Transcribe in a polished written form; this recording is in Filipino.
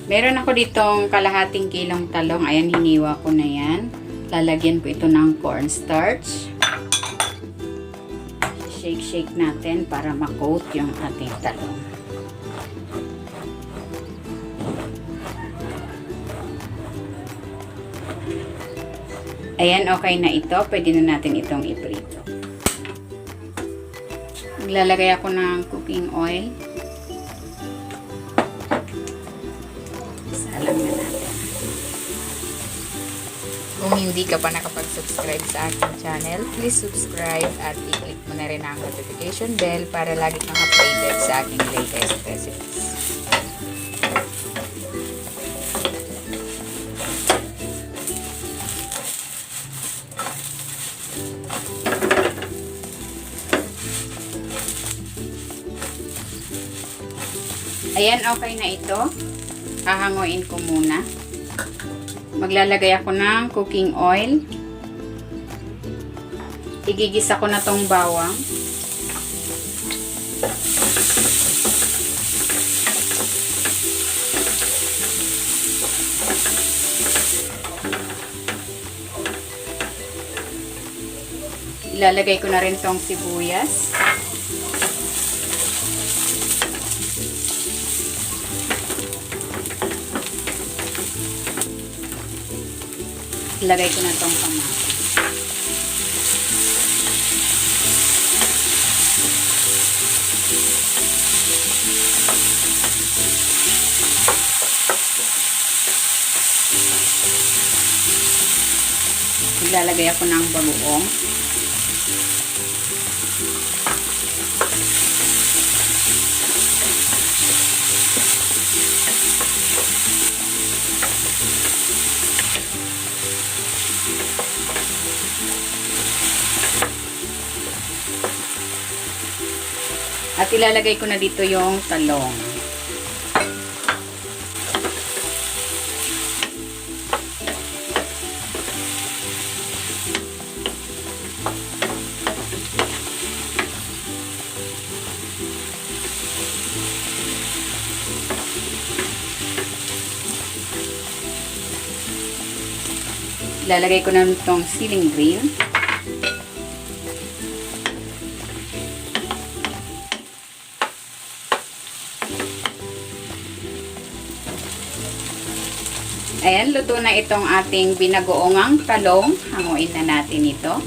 Meron ako ditong kalahating kilong talong. Ayan, hiniwa ko na yan. Lalagyan ko ito ng cornstarch. Shake natin para ma-coat yung ating talong. Ayan, okay na ito. Pwede na natin itong iprito. Maglalagay ako ng cooking oil. Salang na natin. Kung hindi ka pa nakapag-subscribe sa aking channel, please subscribe at i-click mo na rin ang notification bell para lagi kang updated sa aking latest recipes. Ayan, okay na ito. Hahanguin ko muna. Maglalagay ako ng cooking oil. Igigisa ko na tong bawang. Ilalagay ko na rin tong sibuyas. Ilagay ko na itong kamatis. Ilalagay ako ng bagoong. At ilalagay ko na dito yung talong. Ilalagay ko na itong siling green. Ayan, luto na itong ating binagoongang talong. Hanguin na natin ito.